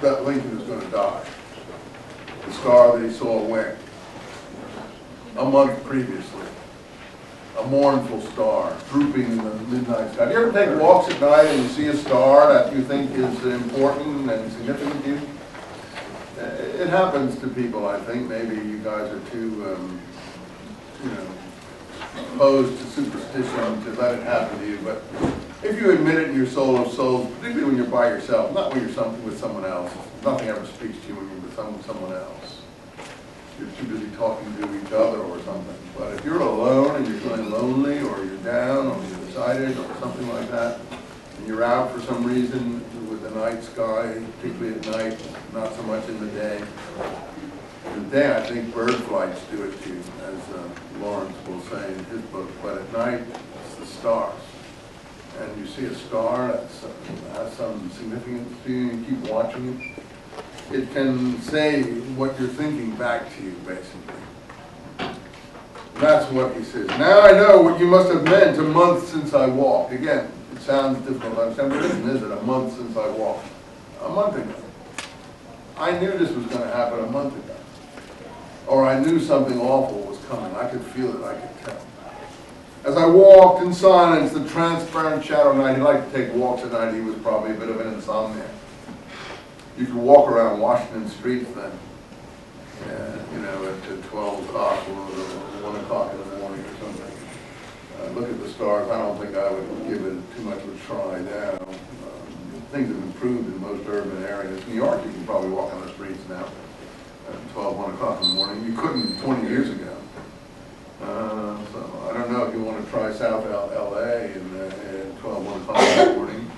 that Lincoln is going to die. The star that he saw win a month previously. A mournful star drooping in the midnight sky. Do you ever take walks at night and you see a star that you think is important and significant to you? It happens to people, I think. Maybe you guys are too, opposed to superstition to let it happen to you. But if you admit it in your soul of souls, particularly when you're by yourself, not when you're with someone else, nothing ever speaks to you when you're with someone else. You're too busy talking to each other or something. But if you're alone and you're feeling lonely or you're down or you're excited or something like that, and you're out for some reason with the night sky, particularly at night, not so much in the day. In the day, I think bird flights do it to you, as Lawrence will say in his book. But at night, it's the stars. And you see a star that has some significance to you and you keep watching it. It can say what you're thinking back to you, basically. That's what he says. Now I know what you must have meant a month since I walked. Again, it sounds difficult to understand, but it isn't a month since I walked. A month ago. I knew this was going to happen a month ago. Or I knew something awful was coming. I could feel it, I could tell. As I walked in silence, the transparent shadow night, he liked to take walks at night, he was probably a bit of an insomniac. You could walk around Washington streets then, at 12 o'clock or 1 o'clock in the morning or something. Look at the stars. I don't think I would give it too much of a try now. Things have improved in most urban areas. New York, you can probably walk on the streets now at 12, 1 o'clock in the morning. You couldn't 20 years ago. So I don't know if you want to try South LA at 12, 1 o'clock in the morning.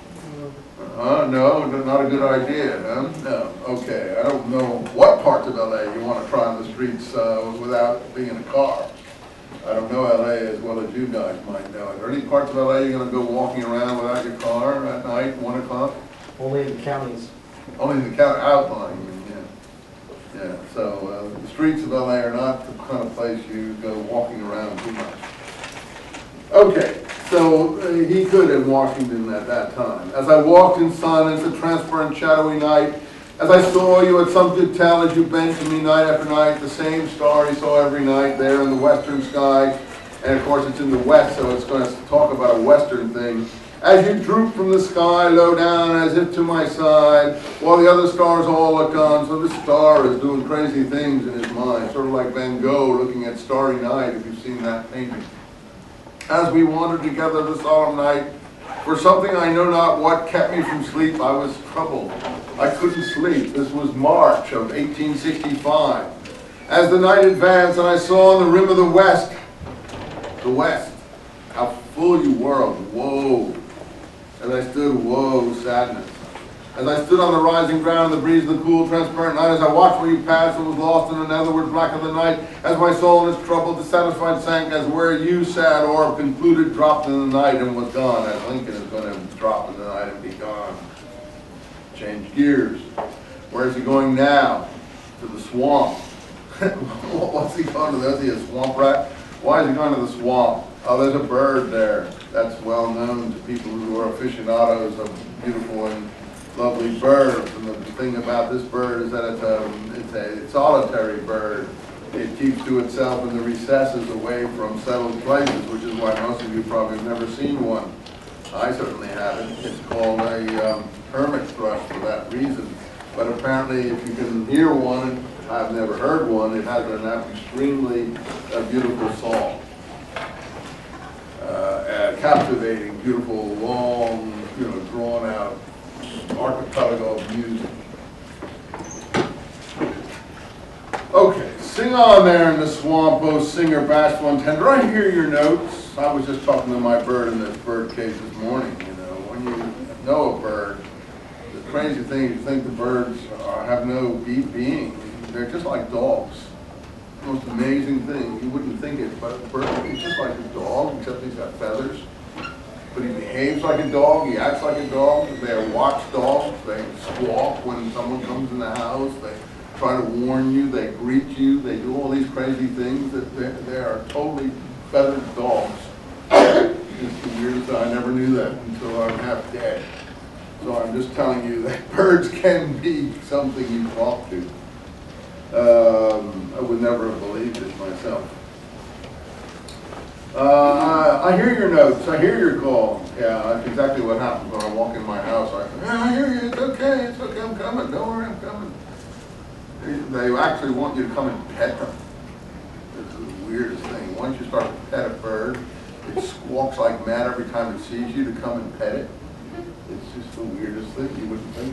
No, not a good idea, huh? No, okay. I don't know what parts of LA you want to try on the streets without being in a car. I don't know LA as well as you guys might know. Are there any parts of LA you're going to go walking around without your car at night, 1 o'clock? Only in the counties. Only in the county outlying, yeah. Yeah, so the streets of LA are not the kind of place you go walking around too much. Okay, so he could in Washington at that time. As I walked in silence, a transparent shadowy night, as I saw you at some good tell as you bent to me night after night, the same star he saw every night there in the western sky, and of course it's in the west, so it's going to talk about a western thing. As you droop from the sky low down as if to my side, while the other stars all look on, so this star is doing crazy things in his mind, sort of like Van Gogh looking at Starry Night, if you've seen that painting. As we wandered together this solemn night, for something I know not what kept me from sleep, I was troubled. I couldn't sleep. This was March of 1865. As the night advanced and I saw on the rim of the west, how full you were of woe. As I stood, woe, sadness. As I stood on the rising ground in the breeze of the cool, transparent night, as I watched where you passed and was lost in another word black of the night, as my soul in its trouble, dissatisfied sank, as where you sat, orb concluded, dropped in the night and was gone, as Lincoln is going to drop in the night and be gone. Change gears. Where is he going now? To the swamp. What's he going to? Is he a swamp rat? Why is he going to the swamp? Oh, there's a bird there. That's well known to people who are aficionados of beautiful and lovely birds. And the thing about this bird is that it's a solitary bird. It keeps to itself in the recesses away from settled places, which is why most of you probably have never seen one. I certainly haven't. It's called a hermit thrush for that reason. But apparently if you can hear one, I've never heard one, it has an extremely beautiful song. Captivating, beautiful, long, drawn out archipelago of music. Okay, sing on there in the swamp, oh singer, bashful and tender. I hear your notes. I was just talking to my bird in this bird cage this morning. When you know a bird, the crazy thing is you think the birds have no deep being. They're just like dogs. The most amazing thing. You wouldn't think it, but a bird is just like a dog, except he's got feathers. But he behaves like a dog, he acts like a dog. They're watchdogs. They squawk when someone comes in the house. They try to warn you, they greet you, they do all these crazy things. That they are totally feathered dogs. It's the weirdest. I never knew that until I'm half dead. So I'm just telling you that birds can be something you talk to. I would never have believed it myself. I hear your notes. I hear your call. Yeah, that's exactly what happens when I walk in my house. I hear you. It's okay, I'm coming. Don't worry, I'm coming. They actually want you to come and pet them. It's the weirdest thing. Once you start to pet a bird, it squawks like mad every time it sees you to come and pet it. It's just the weirdest thing. You wouldn't think.